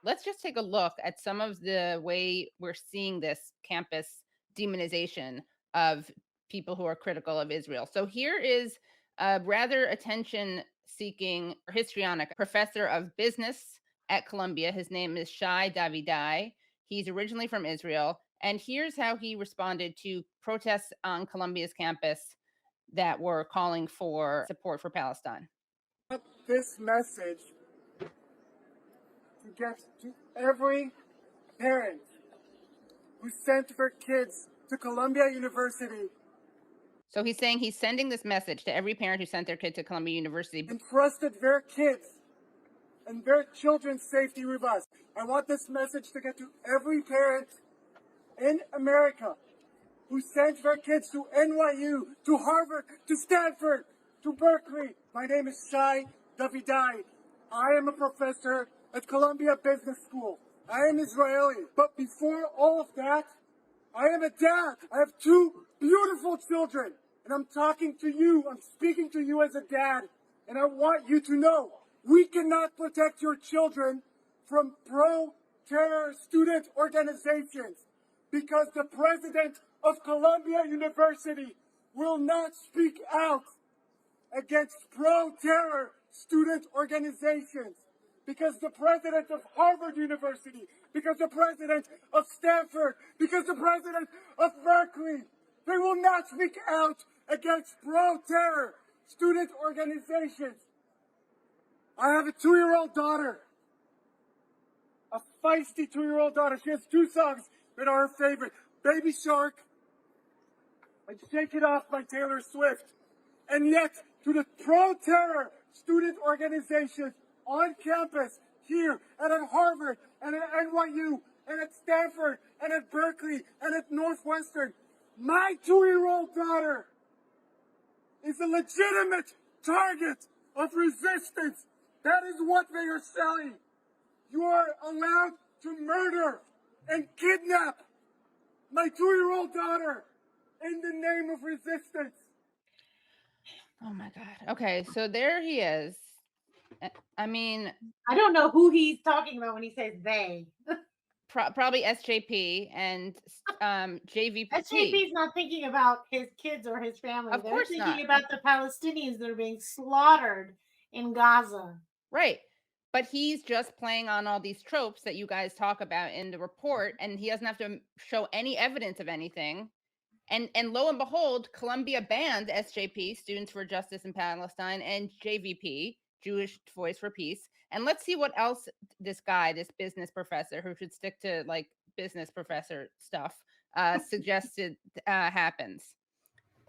Let's just take a look at some of the way we're seeing this campus demonization of people who are critical of Israel. So here is a rather attention-seeking histrionic professor of business at Columbia. His name is Shai Davidai. He's originally from Israel. And here's how he responded to protests on Columbia's campus that were calling for support for Palestine. This message to get to every parent who sent their kids to Columbia University. So he's saying he's sending this message to every parent who sent their kid to Columbia University. Entrusted their kids and their children's safety with us. I want this message to get to every parent in America who sent their kids to NYU, to Harvard, to Stanford, to Berkeley. My name is Shai Davidai. I am a professor at Columbia Business School. I am Israeli. But before all of that, I am a dad. I have two beautiful children. And I'm talking to you. I'm speaking to you as a dad. And I want you to know, we cannot protect your children from pro-terror student organizations because the president of Columbia University will not speak out against pro-terror student organizations. Because the president of Harvard University, because the president of Stanford, because the president of Berkeley, they will not speak out against pro-terror student organizations. I have a 2-year-old daughter, a feisty 2-year-old daughter. She has two songs that are her favorite, Baby Shark and Shake It Off by Taylor Swift. And yet, to the pro-terror student organizations on campus, here, and at Harvard, and at NYU, and at Stanford, and at Berkeley, and at Northwestern, my 2-year-old daughter is a legitimate target of resistance. That is what they are selling. You are allowed to murder and kidnap my 2-year-old daughter in the name of resistance. Oh my God. Okay, so there he is. I mean, I don't know who he's talking about when he says they. Probably SJP and JVP. SJP's not thinking about his kids or his family. Of course They're thinking not. about the Palestinians that are being slaughtered in Gaza. Right. But he's just playing on all these tropes that you guys talk about in the report, and he doesn't have to show any evidence of anything. And lo and behold, Columbia banned SJP, Students for Justice in Palestine, and JVP, Jewish Voice for Peace. And let's see what else this guy, this business professor who should stick to like business professor stuff, suggested happens.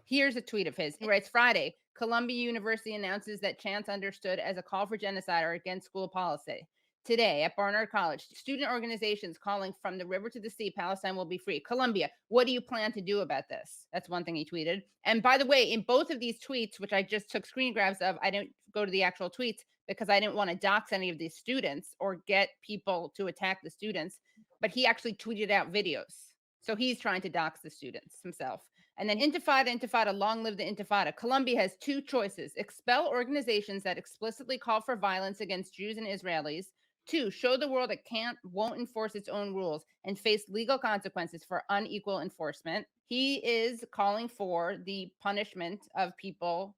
Here's a tweet of his. He writes, Friday, Columbia University announces that chants understood as a call for genocide are against school policy. Today at Barnard College, student organizations calling from the river to the sea, Palestine will be free. Columbia, what do you plan to do about this? That's one thing he tweeted. And by the way, in both of these tweets, which I just took screen grabs of, I didn't go to the actual tweets because I didn't want to dox any of these students or get people to attack the students, but he actually tweeted out videos. So he's trying to dox the students himself. And then intifada, long live the intifada. Columbia has two choices: expel organizations that explicitly call for violence against Jews and Israelis. 2, show the world it won't enforce its own rules and face legal consequences for unequal enforcement. He is calling for the punishment of people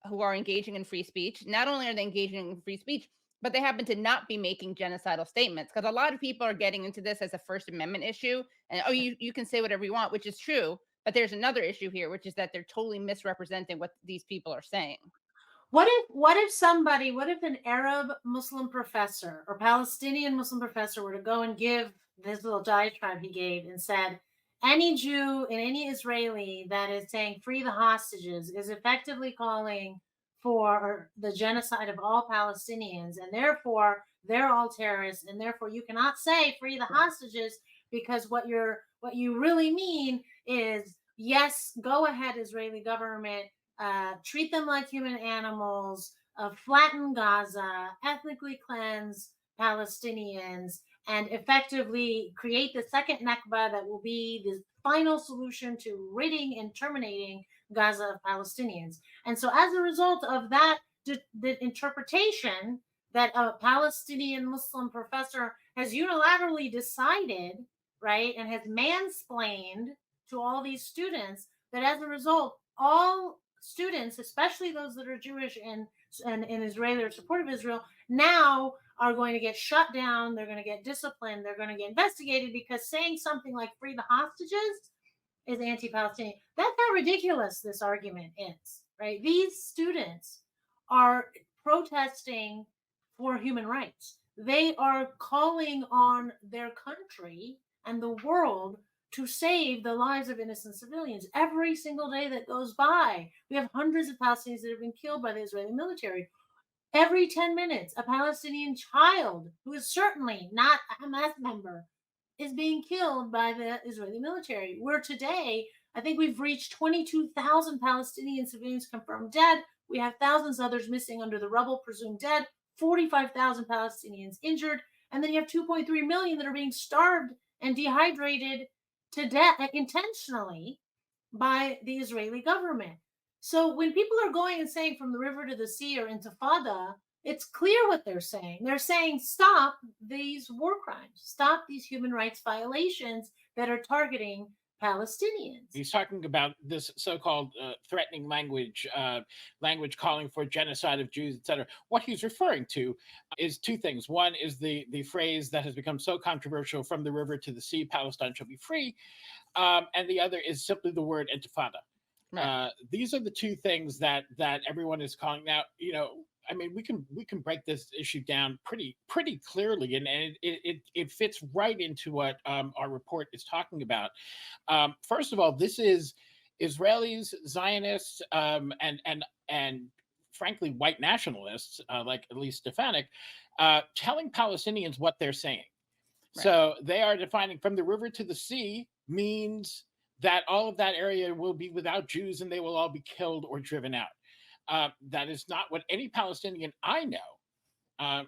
who are engaging in free speech. Not only are they engaging in free speech, but they happen to not be making genocidal statements, because a lot of people are getting into this as a First Amendment issue. And, oh, you can say whatever you want, which is true. But there's another issue here, which is that they're totally misrepresenting what these people are saying. What if an Arab Muslim professor or Palestinian Muslim professor were to go and give this little diatribe he gave and said, any Jew and any Israeli that is saying free the hostages is effectively calling for the genocide of all Palestinians, and therefore they're all terrorists, and therefore you cannot say free the hostages, because what you really mean is, yes, go ahead, Israeli government, treat them like human animals, flatten Gaza, ethnically cleanse Palestinians, and effectively create the second Nakba that will be the final solution to ridding and terminating Gaza of Palestinians. And so as a result of that, the interpretation that a Palestinian Muslim professor has unilaterally decided, right, and has mansplained to all these students, that as a result, all students, especially those that are Jewish and Israeli or support of Israel, now are going to get shut down. They're going to get disciplined. They're going to get investigated because saying something like free the hostages is anti-Palestinian. That's how ridiculous this argument is, right? These students are protesting for human rights. They are calling on their country and the world to save the lives of innocent civilians. Every single day that goes by, we have hundreds of Palestinians that have been killed by the Israeli military. Every 10 minutes, a Palestinian child, who is certainly not a Hamas member, is being killed by the Israeli military. Where today, I think we've reached 22,000 Palestinian civilians confirmed dead. We have thousands others missing under the rubble, presumed dead, 45,000 Palestinians injured, and then you have 2.3 million that are being starved and dehydrated to death intentionally by the Israeli government. So when people are going and saying from the river to the sea or intifada, it's clear what they're saying. They're saying, stop these war crimes, stop these human rights violations that are targeting Palestinians. He's talking about this so-called threatening language, language calling for genocide of Jews, etc. What he's referring to is two things. One is the phrase that has become so controversial, from the river to the sea, Palestine shall be free. And the other is simply the word intifada. Right. These are the two things that everyone is calling now. You know, I mean, we can break this issue down pretty clearly, and it fits right into what our report is talking about. First of all, this is Israelis, Zionists, and frankly white nationalists, like at least Stefanik, telling Palestinians what they're saying. Right. So they are defining from the river to the sea means that all of that area will be without Jews and they will all be killed or driven out. That is not what any Palestinian I know,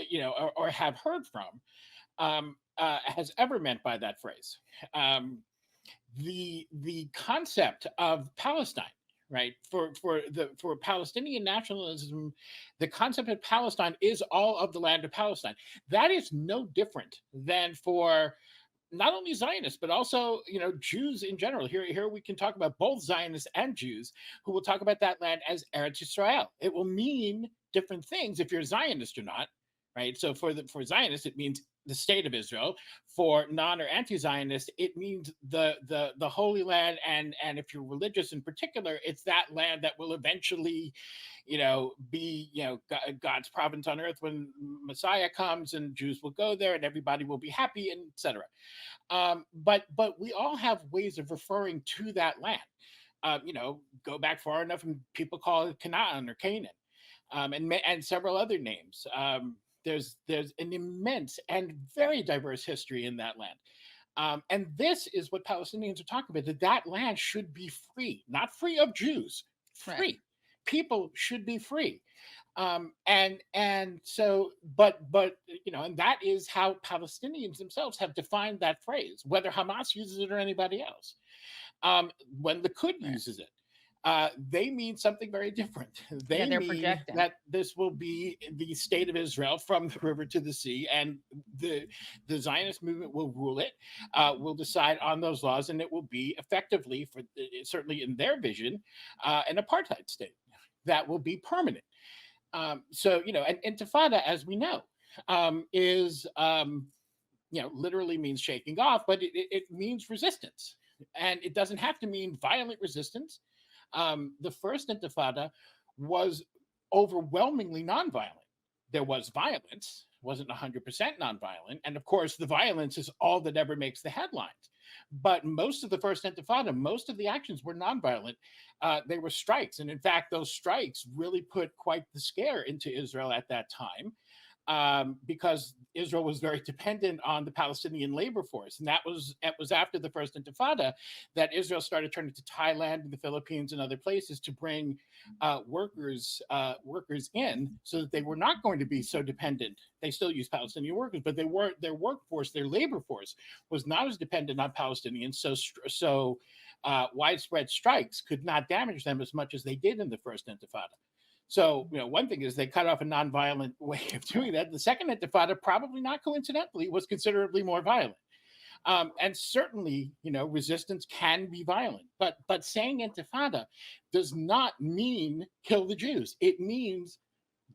you know, or have heard from, has ever meant by that phrase. The concept of Palestine, right? For Palestinian nationalism, the concept of Palestine is all of the land of Palestine. That is no different than for not only Zionists, but also, you know, Jews in general. Here we can talk about both Zionists and Jews who will talk about that land as Eretz Yisrael. It will mean different things if you're a Zionist or not, right? So for Zionists, it means the state of Israel. For non or anti-Zionist, it means the Holy Land, and if you're religious in particular, it's that land that will eventually, you know, be, you know, God's province on earth when Messiah comes, and Jews will go there and everybody will be happy, and etc. But we all have ways of referring to that land. You know, go back far enough and people call it Canaan or Canaan, and several other names. There's an immense and very diverse history in that land. And this is what Palestinians are talking about, that land should be free, not free of Jews, free. Right. People should be free. And so, but you know, and that is how Palestinians themselves have defined that phrase, whether Hamas uses it or anybody else. When the Likud uses it, they mean something very different. They mean projecting that this will be the state of Israel from the river to the sea, and the Zionist movement will rule it, will decide on those laws, and it will be effectively, for certainly in their vision, an apartheid state that will be permanent. So, you know, and intifada, as we know, is, you know, literally means shaking off, but it means resistance, and it doesn't have to mean violent resistance. The first intifada was overwhelmingly nonviolent. There was violence, wasn't 100% nonviolent. And of course, the violence is all that ever makes the headlines. But most of the first intifada, most of the actions were nonviolent. They were strikes. And in fact, those strikes really put quite the scare into Israel at that time. Because Israel was very dependent on the Palestinian labor force. And it was after the first intifada that Israel started turning to Thailand and the Philippines and other places to bring workers in, so that they were not going to be so dependent. They still use Palestinian workers, but their workforce, their labor force, was not as dependent on Palestinians. So widespread strikes could not damage them as much as they did in the first Intifada. So, one thing is they cut off a nonviolent way of doing that. The second Intifada, probably not coincidentally, was considerably more violent. And certainly, resistance can be violent, but saying Intifada does not mean kill the Jews. It means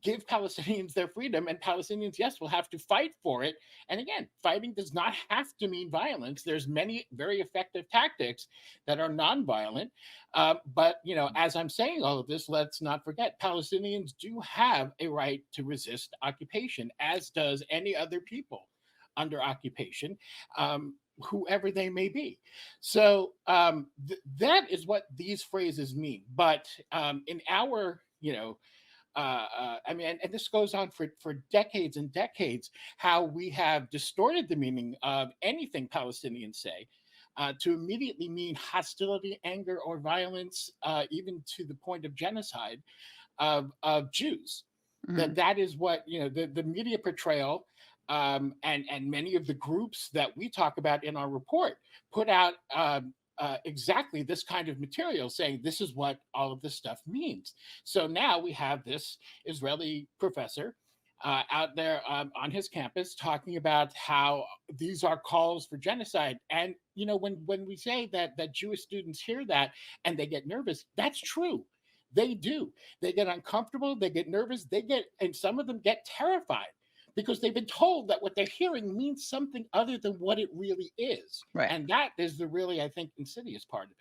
give Palestinians their freedom, and Palestinians, yes, will have to fight for it. And again, fighting does not have to mean violence. There's many very effective tactics that are nonviolent. But, as I'm saying all of this, let's not forget, Palestinians do have a right to resist occupation, as does any other people under occupation, whoever they may be. So that is what these phrases mean. But in our, and this goes on for decades and decades, how we have distorted the meaning of anything Palestinians say to immediately mean hostility, anger, or violence, even to the point of genocide of Jews. Mhm. That is what, the media portrayal and many of the groups that we talk about in our report put out exactly this kind of material, saying this is what all of this stuff means. So now we have this Israeli professor out there on his campus talking about how these are calls for genocide. And when we say that Jewish students hear that and they get nervous, that's true. They do. They get uncomfortable. They get nervous. And some of them get terrified, because they've been told that what they're hearing means something other than what it really is. Right. And that is the really, I think, insidious part of it.